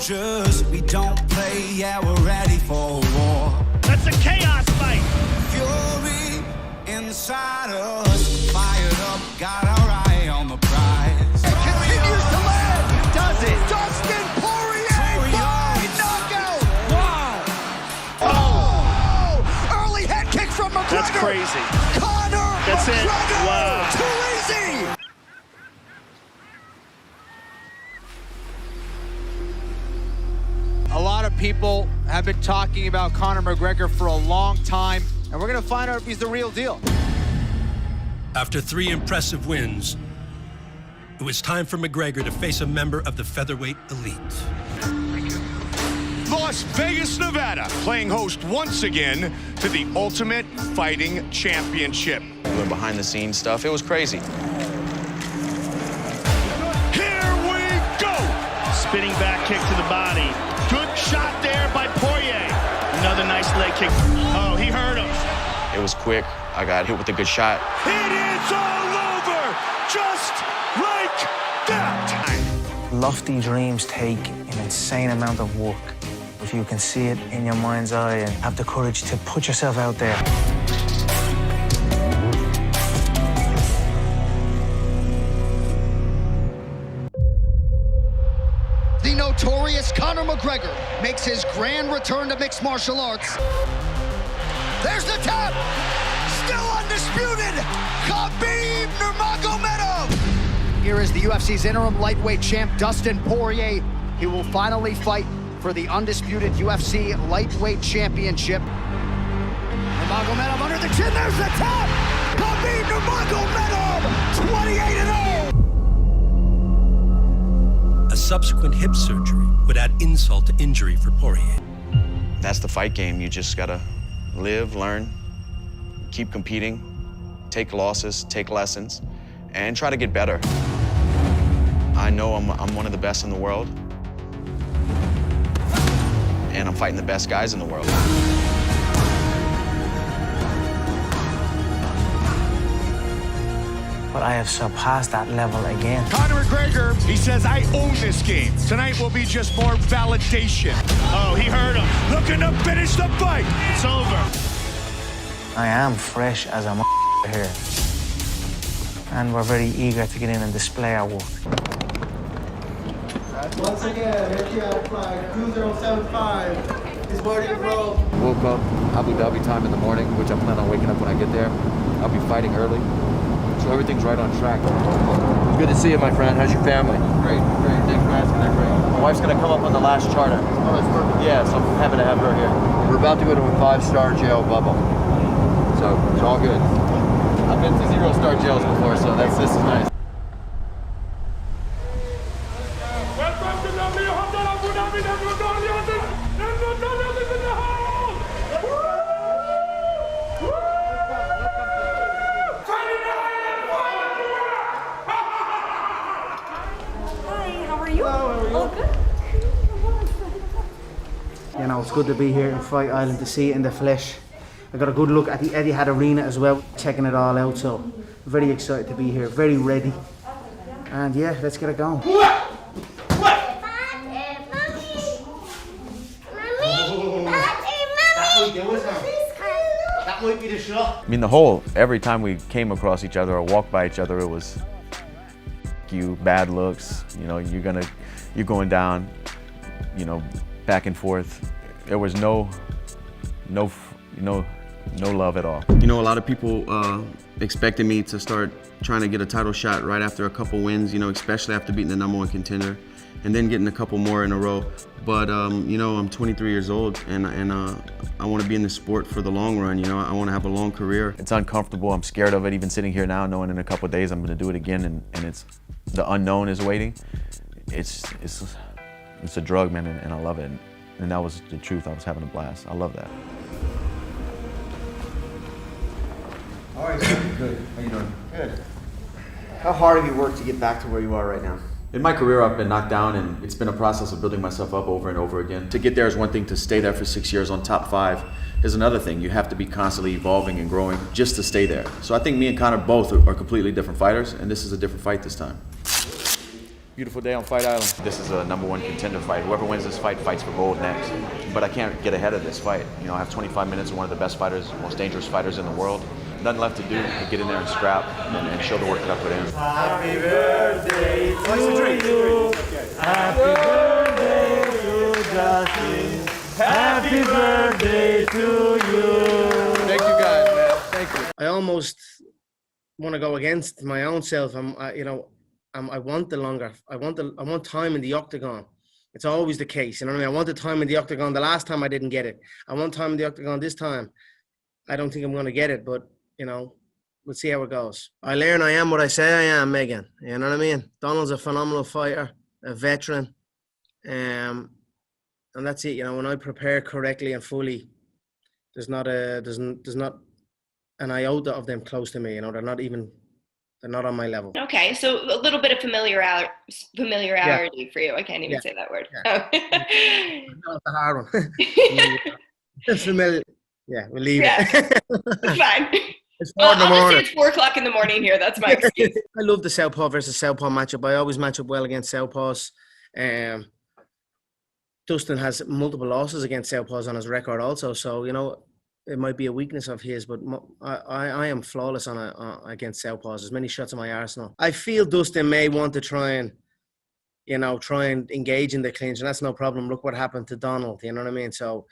soldiers, we don't play, yeah, we're ready for war. That's a chaos fight. Fury inside us, fired up, got our eye on the prize. It continues to land. Does it? Dustin Poirier by knockout. Wow. Oh! Early head kick from McGregor. That's crazy. Conor That's McGregor. it. Wow. Too easy. A lot of people have been talking about Conor McGregor for a long time, and we're going to find out if he's the real deal. After 3 impressive wins, it was time for McGregor to face a member of the featherweight elite. Las Vegas, Nevada, playing host once again to the Ultimate Fighting Championship. Doing behind the scenes stuff, it was crazy. Here we go! Spinning back kick to the body. Good shot there by Poirier. Another nice leg kick. Oh, he hurt him. It was quick. I got hit with a good shot. It is all over! Just like that! Lofty dreams take an insane amount of work. If you can see it in your mind's eye and have the courage to put yourself out there. The notorious Conor McGregor makes his grand return to mixed martial arts. There's the tap! Still undisputed! Khabib Nurmagomedov! Here is the UFC's interim lightweight champ, Dustin Poirier. He will finally fight for the undisputed UFC lightweight championship. Nurmagomedov under the chin, there's the tap! Khabib Nurmagomedov, 28-0! A subsequent hip surgery would add insult to injury for Poirier. That's the fight game. You just gotta live, learn, keep competing, take losses, take lessons, and try to get better. I know I'm one of the best in the world, and I'm fighting the best guys in the world. But I have surpassed that level again. Conor McGregor, he says, I own this game. Tonight will be just more validation. Oh, he hurt him. Looking to finish the fight. It's over. I am fresh as a here. And we're very eager to get in and display our work. Once again, ATL flag 2075 is ready to roll. Woke up Abu Dhabi time in the morning, which I plan on waking up when I get there. I'll be fighting early, so everything's right on track. Good to see you, my friend. How's your family? Great, great. Thanks for asking. They're great. My wife's gonna come up on the last charter. Oh, that's perfect. Yeah, so I'm happy to have her here. We're about to go to a 5-star jail bubble, so it's all good. I've been to 0-star jails before, so this is nice. You know, it's good to be here in Fight Island to see it in the flesh. I got a good look at the Etihad Arena as well, checking it all out, so very excited to be here, very ready. And yeah, let's get it going. That might be the shot. I mean, every time we came across each other or walked by each other, it was you, bad looks, you know, you're going down, you know, back and forth. There was no love at all. You know, a lot of people expected me to start trying to get a title shot right after a couple wins, you know, especially after beating the #1 contender and then getting a couple more in a row. But, you know, I'm 23 years old and I want to be in this sport for the long run, you know, I want to have a long career. It's uncomfortable, I'm scared of it, even sitting here now, knowing in a couple of days I'm going to do it again and it's, the unknown is waiting. It's a drug, man, and I love it. And that was the truth, I was having a blast. I love that. All right, good. How you doing? Good. How hard have you worked to get back to where you are right now? In my career, I've been knocked down, and it's been a process of building myself up over and over again. To get there is one thing, to stay there for 6 years on top 5 is another thing. You have to be constantly evolving and growing just to stay there. So I think me and Conor both are completely different fighters, and this is a different fight this time. Beautiful day on Fight Island. This is a #1 contender fight. Whoever wins this fight fights for gold next. But I can't get ahead of this fight. You know, I have 25 minutes of one of the best fighters, most dangerous fighters in the world. Nothing left to do but get in there and scrap and show the work that I put in. Happy birthday to you. Happy birthday to Dustin. Happy birthday to you. Thank you guys, man. Thank you. I almost want to go against my own self. I want the longer. I want time in the octagon. It's always the case. You know what I mean? I wanted time in the octagon. The last time I didn't get it. I want time in the octagon this time. I don't think I'm going to get it, but you know, we'll see how it goes. I learn I am what I say I am, Megan. You know what I mean? Donald's a phenomenal fighter, a veteran. And that's it. You know, when I prepare correctly and fully, there's not an iota of them close to me. You know, they're not on my level. Okay, so a little bit of familiarity for you. I can't even say that word. Yeah. Oh. That's a hard one. Familiar. Yeah, we'll leave it. It's fine. It's 4 in the morning. I'll just say it's 4 o'clock in the morning here. That's my excuse. I love the Southpaw versus Southpaw matchup. I always match up well against Southpaws. Dustin has multiple losses against Southpaws on his record also, so you know it might be a weakness of his, but I am flawless against Southpaws. There's many shots in my arsenal. I feel Dustin may want to try and engage in the clinch, and that's no problem. Look what happened to Donald, you know what I mean? So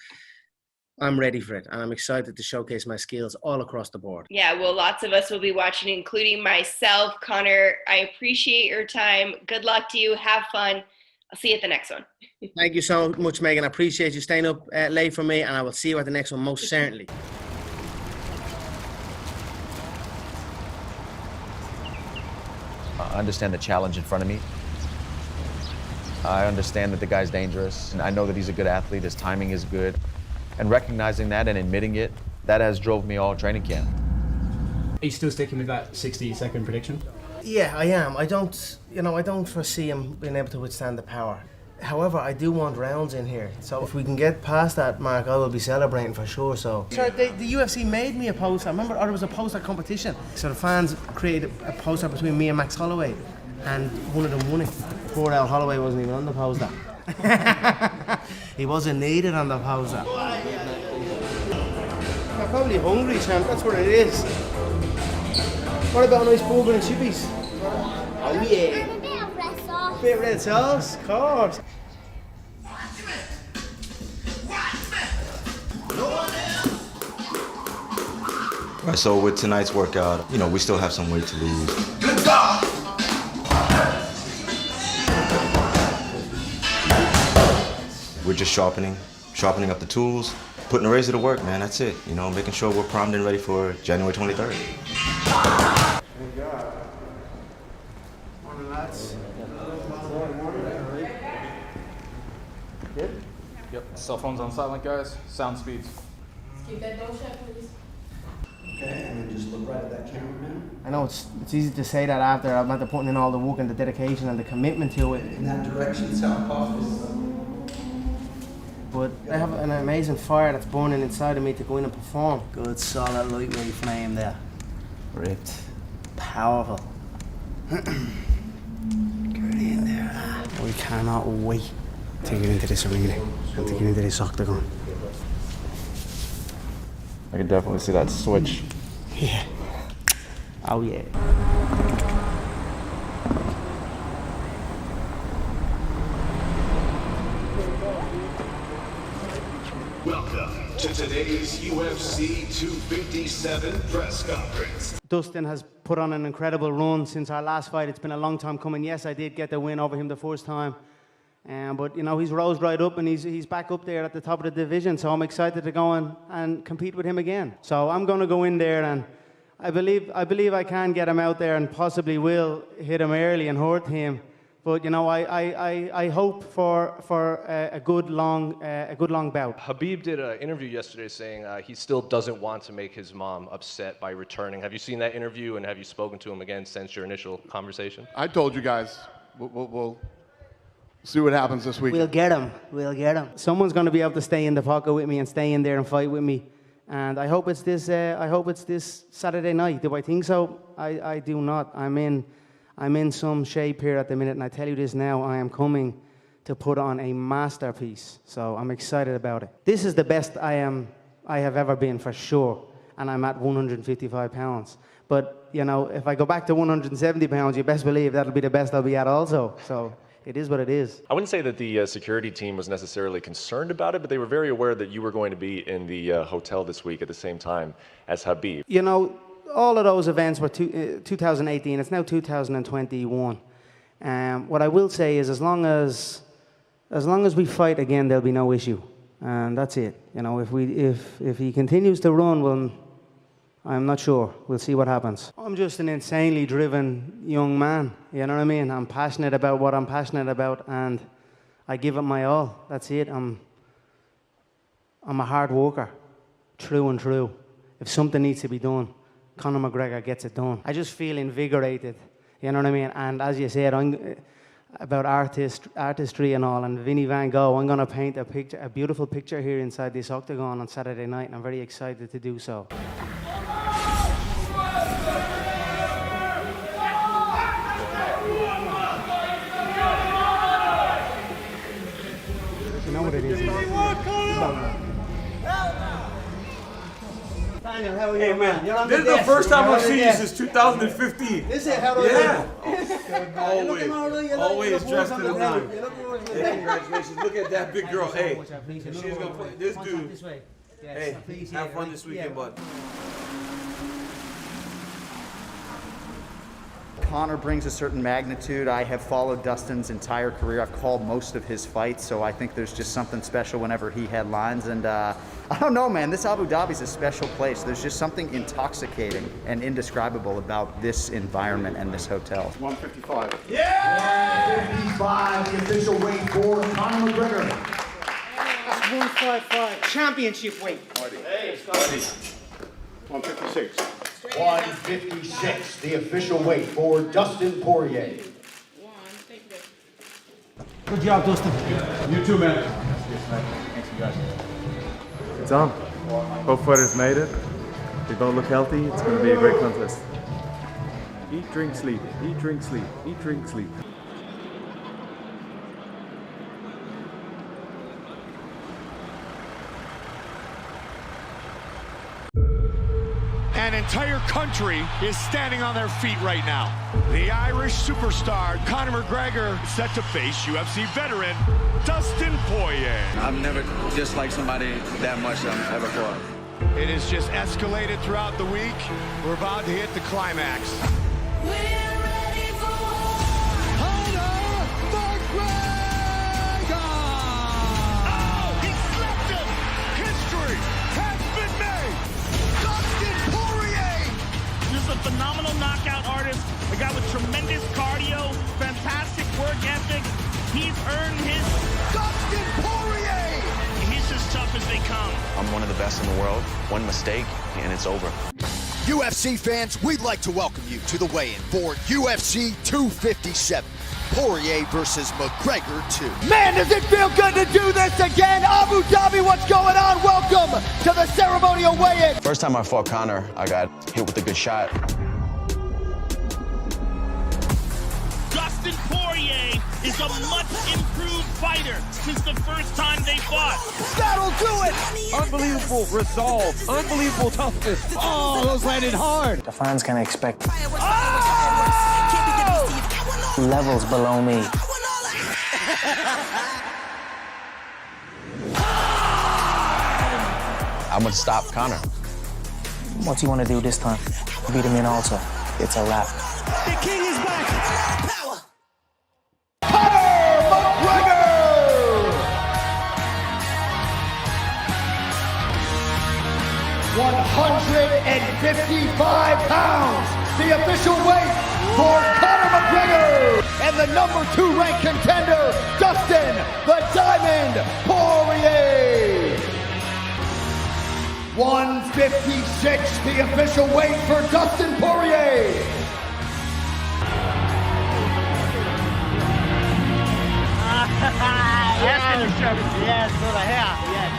I'm ready for it, and I'm excited to showcase my skills all across the board. Yeah, well, lots of us will be watching, including myself. Connor, I appreciate your time. Good luck to you. Have fun. I'll see you at the next one. Thank you so much, Megan. I appreciate you staying up late for me, and I will see you at the next one, most certainly. I understand the challenge in front of me. I understand that the guy's dangerous, and I know that he's a good athlete. His timing is good. And recognizing that and admitting it, that has drove me all training camp. Are you still sticking with that 60-second prediction? Yeah, I am. I don't foresee him being able to withstand the power. However, I do want rounds in here. So if we can get past that mark, I will be celebrating for sure. So, sir, the UFC made me a poster. I remember there was a poster competition. So the fans created a poster between me and Max Holloway, and one of them won it. Poor Al Holloway wasn't even on the poster. He wasn't needed on the poster. I'm probably hungry, champ. That's what it is. What about a nice burger and chippies? Oh yeah. And a bit of red sauce. Bit of red sauce, of course. Right, so with tonight's workout, you know, we still have some weight to lose. Good job. We're just sharpening up the tools, putting the razor to work, man. That's it. You know, making sure we're primed and ready for January 23rd. Thank God. Morning, lads. Good? Yep. Cell phones on silent, guys. Sound speeds. Keep that door shut, please. Okay, and then just look right at that camera, man. I know it's easy to say that after putting in all the work and the dedication and the commitment to it. In that direction, southpaw. But I have an amazing fire that's burning inside of me to go in and perform. Good, solid, lightweight flame there. Ripped. Powerful. Get in there. We cannot wait to get into this arena and to get into this octagon. I can definitely see that switch. Yeah. Oh yeah. Welcome to today's UFC 257 press conference. Dustin has put on an incredible run since our last fight. It's been a long time coming. Yes, I did get the win over him the first time. But, you know, he's rose right up and he's back up there at the top of the division. So I'm excited to go and compete with him again. So I'm going to go in there, and I believe I can get him out there and possibly will hit him early and hurt him. But, you know, I hope for a good long bout. Khabib did an interview yesterday saying he still doesn't want to make his mom upset by returning. Have you seen that interview, and have you spoken to him again since your initial conversation? I told you guys, we'll see what happens this week. We'll get him. We'll get him. Someone's going to be able to stay in the pocket with me and stay in there and fight with me. And I hope it's this. I hope it's this Saturday night. Do I think so? I do not. I'm in some shape here at the minute, and I tell you this now, I am coming to put on a masterpiece. So I'm excited about it. This is the best I have ever been for sure, and I'm at 155 pounds. But, you know, if I go back to 170 pounds, you best believe that'll be the best I'll be at also. So it is what it is. I wouldn't say that the security team was necessarily concerned about it, but they were very aware that you were going to be in the hotel this week at the same time as Khabib. You know, all of those events were 2018. It's now 2021. What I will say is, as long as we fight again, there'll be no issue, and that's it. You know, if he continues to run, well, I'm not sure. We'll see what happens. I'm just an insanely driven young man. You know what I mean? I'm passionate about what I'm passionate about, and I give it my all. That's it. I'm a hard worker, true and true. If something needs to be done, Conor McGregor gets it done. I just feel invigorated, you know what I mean? And as you said, about artistry and all, and Vinnie Van Gogh, I'm going to paint a beautiful picture here inside this octagon on Saturday night, and I'm very excited to do so. You know what it is? Daniel, how are you? Hey man, this is the first time I've seen you since 2015. Is it? How do yeah. you Always dressed to the nine. Hey, congratulations. Look at that big girl. Hey, she's going to play. This dude. Hey, have fun this weekend, bud. Conor brings a certain magnitude. I have followed Dustin's entire career. I've called most of his fights, so I think there's just something special whenever he headlines. And I don't know, man, this Abu Dhabi's a special place. There's just something intoxicating and indescribable about this environment and this hotel. 155. Yeah! 155, the official weight for Conor McGregor. That's 155, championship weight. Hey, 156. 156, the official weight for Dustin Poirier. Good job, Dustin. You too, man. Thanks, you guys. It's on. Both fighters made it. They both look healthy. It's going to be a great contest. Eat, drink, sleep. Eat, drink, sleep. Eat, drink, sleep. An entire country is standing on their feet right now. The Irish superstar Conor McGregor set to face UFC veteran Dustin Poirier. I've never disliked somebody that much I've ever fought. It has just escalated throughout the week. We're about to hit the climax. A phenomenal knockout artist, a guy with tremendous cardio, fantastic work ethic. He's earned his Dustin Poirier! He's as tough as they come. I'm one of the best in the world. One mistake, and it's over. UFC fans, we'd like to welcome you to the weigh-in for UFC 257. Poirier versus McGregor 2. Man, does it feel good to do this again? Abu Dhabi, what's going on? Welcome to the ceremonial weigh-in. First time I fought Conor, I got hit with a good shot. Dustin Poirier is a much improved fighter since the first time they fought. That'll do it! Unbelievable resolve. Unbelievable toughness. Oh, those landed hard. The fans can expect levels below me. I'm gonna stop Conor. What do you want to do this time? Beat him in also. It's a wrap. The king is back! Conor McGregor! 155 pounds, the official weight for Conor McGregor, and the #2 ranked contender, Dustin the Diamond Poirier. 156, the official weight for Dustin Poirier. Yes, for the hair. Yes.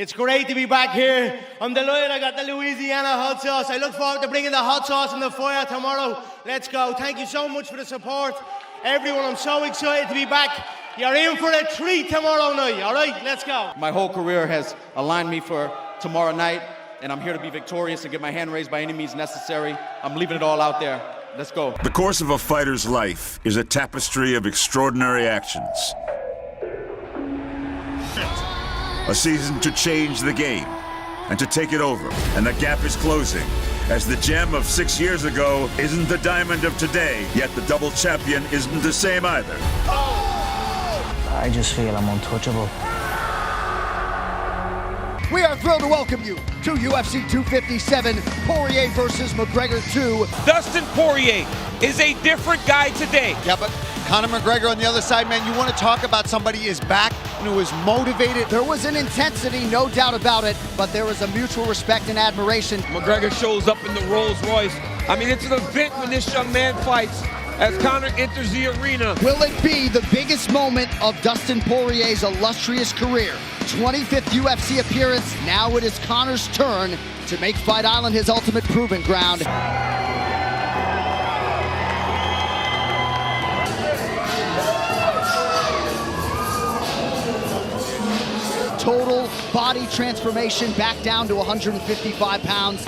It's great to be back here. I'm delighted I got the Louisiana hot sauce. I look forward to bringing the hot sauce in the fire tomorrow. Let's go. Thank you so much for the support. Everyone, I'm so excited to be back. You're in for a treat tomorrow night, all right? Let's go. My whole career has aligned me for tomorrow night, and I'm here to be victorious and get my hand raised by any means necessary. I'm leaving it all out there. Let's go. The course of a fighter's life is a tapestry of extraordinary actions. A season to change the game and to take it over. And the gap is closing as the gem of 6 years ago isn't the diamond of today, yet the double champion isn't the same either. I just feel I'm untouchable. We are thrilled to welcome you to UFC 257, Poirier versus McGregor 2. Dustin Poirier is a different guy today. Yeah, but Conor McGregor on the other side, man, you want to talk about somebody who is back and who is motivated. There was an intensity, no doubt about it, but there was a mutual respect and admiration. McGregor shows up in the Rolls Royce. I mean, it's an event when this young man fights as Conor enters the arena. Will it be the biggest moment of Dustin Poirier's illustrious career? 25th UFC appearance. Now it is Conor's turn to make Fight Island his ultimate proving ground. Total body transformation back down to 155 pounds.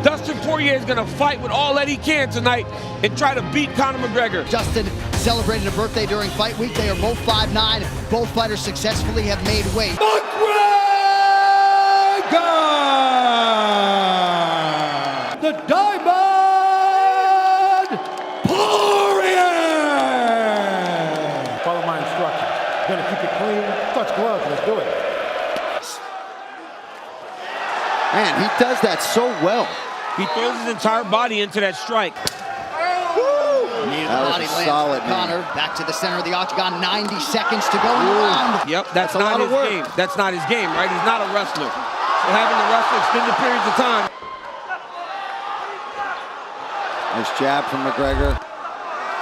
Dustin Poirier is gonna fight with all that he can tonight and try to beat Conor McGregor. Dustin celebrated a birthday during fight week. They are both 5'9". Both fighters successfully have made weight. McGregor! The Diamond Poirier! Follow my instructions. Gonna keep it clean. Touch gloves. Let's do it. Man, he does that so well. He throws his entire body into that strike. That was solid, Conor. Back to the center of the octagon. 90 seconds to go in the round. Yep, that's not his game. That's not his game, right? He's not a wrestler. So having to wrestle extended periods of time. Nice jab from McGregor.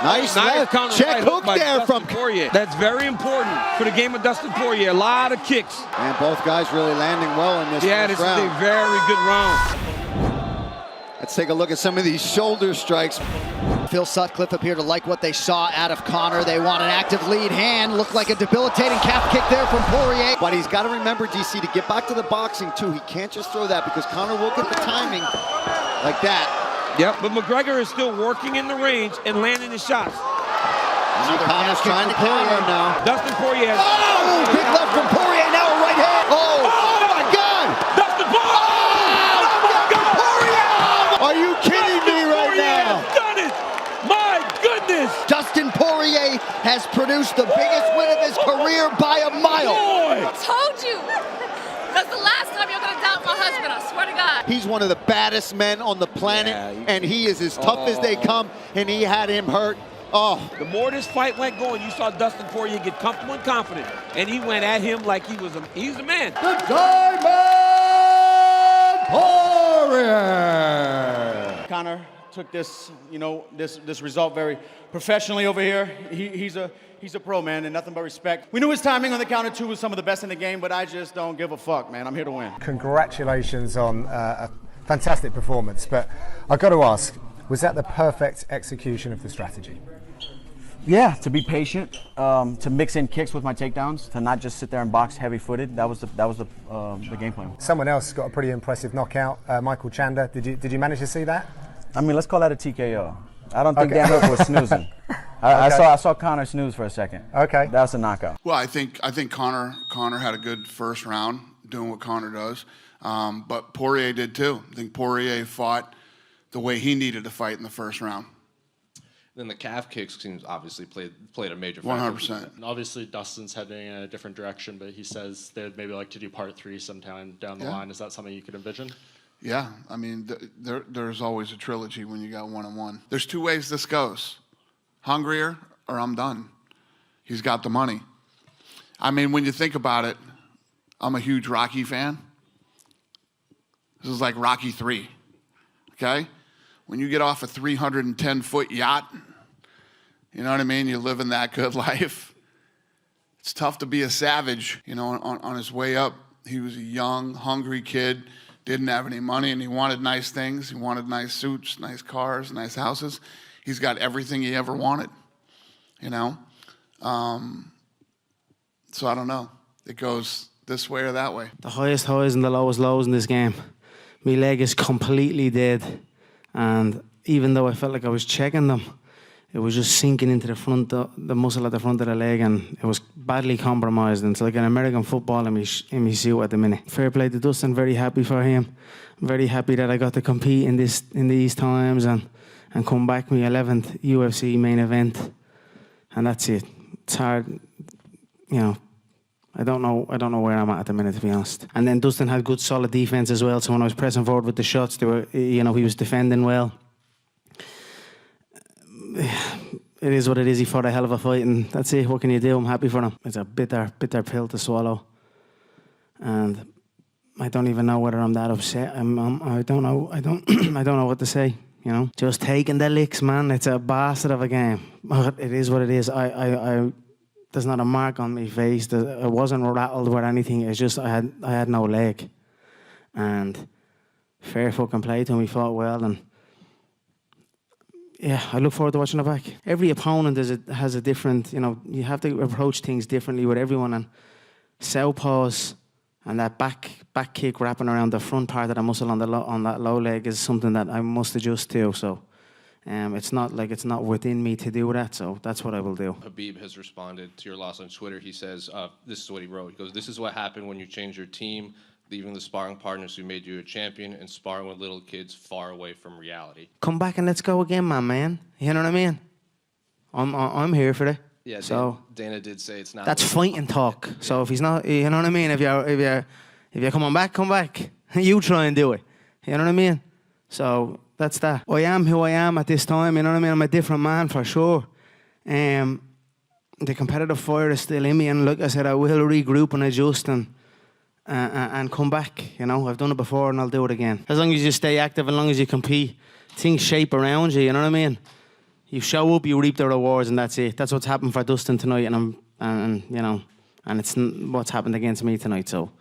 Nice left. Check hook there from Poirier. That's very important for the game of Dustin Poirier. A lot of kicks. And both guys really landing well in this this round. is a very good round. Let's take a look at some of these shoulder strikes. Phil Sutcliffe appeared to like what they saw out of Conor. They want an active lead hand. Looked like a debilitating calf kick there from Poirier. But he's got to remember, DC, to get back to the boxing, too. He can't just throw that because Conor will get the timing like that. Yep, but McGregor is still working in the range and landing his shots. Conor's trying to kill him now. Dustin Poirier. Oh, big left from Poirier. Now a right hand. Oh my God. Dustin Poirier. Oh my God. Poirier. Are you kidding me right now? Done it. My goodness. Dustin Poirier has produced the biggest win of his career by a mile. Boy. I told you. That's the last time you're gonna doubt my husband, I swear to God. He's one of the baddest men on the planet, and he is as tough as they come, and he had him hurt. Oh. The more this fight went going, you saw Dustin Poirier get comfortable and confident, and he went at him like he's the man. The Diamond Poirier! Conor took this, this result very professionally over here. He's a pro, man, and nothing but respect. We knew his timing on the counter two was some of the best in the game, but I just don't give a fuck, man. I'm here to win. Congratulations on a fantastic performance, but I've got to ask, was that the perfect execution of the strategy? Yeah, to be patient, to mix in kicks with my takedowns, to not just sit there and box heavy-footed. That was the game plan. Someone else got a pretty impressive knockout, Michael Chandler. Did you manage to see that? I mean, let's call that a TKO. I don't think Dan Hooker was snoozing. I saw Conor snooze for a second. Okay, that was a knockout. Well, I think Conor had a good first round doing what Conor does, but Poirier did too. I think Poirier fought the way he needed to fight in the first round. Then the calf kicks seems obviously played a major factor. 100%. Obviously, Dustin's heading in a different direction, but he says they'd maybe like to do part 3 sometime down the line. Is that something you could envision? Yeah, I mean, there's always a trilogy when you got one-on-one. There's two ways this goes. Hungrier or I'm done. He's got the money. I mean, when you think about it, I'm a huge Rocky fan. This is like Rocky 3, okay? When you get off a 310-foot yacht, you know what I mean? You're living that good life. It's tough to be a savage, you know, on his way up. He was a young, hungry kid, didn't have any money, and he wanted nice things. He wanted nice suits, nice cars, nice houses. He's got everything he ever wanted, you know? So I don't know. It goes this way or that way. The highest highs and the lowest lows in this game. My leg is completely dead. And even though I felt like I was checking them, it was just sinking into the front, the muscle at the front of the leg, and it was badly compromised. And it's like an American football in my suit at the minute. Fair play to Dustin, very happy for him. I'm very happy that I got to compete in these times and come back my 11th UFC main event. And that's it. It's hard, you know. I don't know where I'm at the minute, to be honest. And then Dustin had good, solid defense as well. So when I was pressing forward with the shots, they were, you know, he was defending well. It is what it is. He fought a hell of a fight, and that's it. What can you do? I'm happy for him. It's a bitter pill to swallow, and I don't even know whether I'm that upset. I don't know. I don't know what to say. You know, just taking the licks, man. It's a bastard of a game. It is what it is. There's not a mark on my face. I wasn't rattled with anything. It's just I had no leg, and fair fucking play to him. He fought well, and yeah, I look forward to watching it back. Every opponent has a different, you know, you have to approach things differently with everyone, and southpaws and that back kick wrapping around the front part of the muscle on that low leg is something that I must adjust to. So it's not within me to do that, so that's what I will do. Habib has responded to your loss on Twitter. He says, this is what he wrote. He goes, "This is what happened when you change your team, leaving the sparring partners who made you a champion and sparring with little kids far away from reality." Come back and let's go again, my man. You know what I mean? I'm here for it. Yeah, so Dana did say it's not. that's fighting talk. Yeah. So if he's not, you know what I mean? If you're coming back, come back. You try and do it. You know what I mean? So that's that. I am who I am at this time. You know what I mean? I'm a different man for sure. The competitive fire is still in me, and like I said, I will regroup and adjust and come back. You know, I've done it before and I'll do it again. As long as you stay active, as long as you compete, things shape around you. You know what I mean? You show up, you reap the rewards, and that's it. That's what's happened for Dustin tonight, and you know, and it's what's happened against me tonight. So,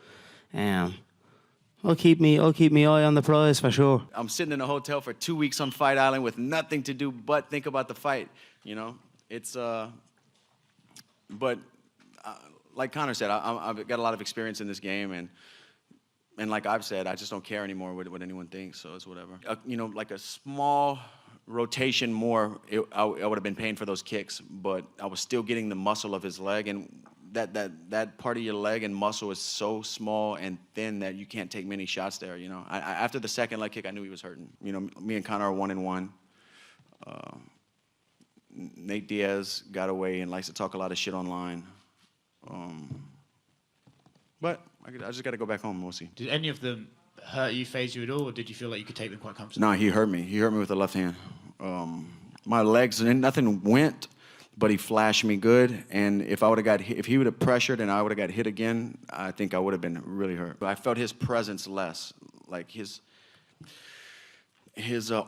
I'll keep me eye on the prize for sure. I'm sitting in a hotel for 2 weeks on Fight Island with nothing to do but think about the fight. You know, it's but like Conor said, I've got a lot of experience in this game, and like I've said, I just don't care anymore what anyone thinks. So it's whatever. You know, like a small rotation more, I would have been paying for those kicks, but I was still getting the muscle of his leg, and that part of your leg and muscle is so small and thin that you can't take many shots there. You know, after the second leg kick, I knew he was hurting. You know, me and Conor are 1-1. Nate Diaz got away and likes to talk a lot of shit online. But I just got to go back home. We'll see. Did any of them hurt you, phase you at all, or did you feel like you could take them quite comfortably? No, he hurt me. He hurt me with the left hand. My legs, nothing went, but he flashed me good. And if I would have got hit, if he would have pressured and I would have got hit again, I think I would have been really hurt. But I felt his presence less, like his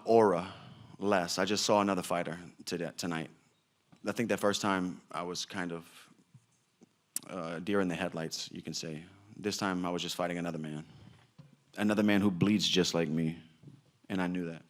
aura less. I just saw another fighter tonight. I think that first time I was kind of deer in the headlights, you can say. This time I was just fighting another man who bleeds just like me, and I knew that.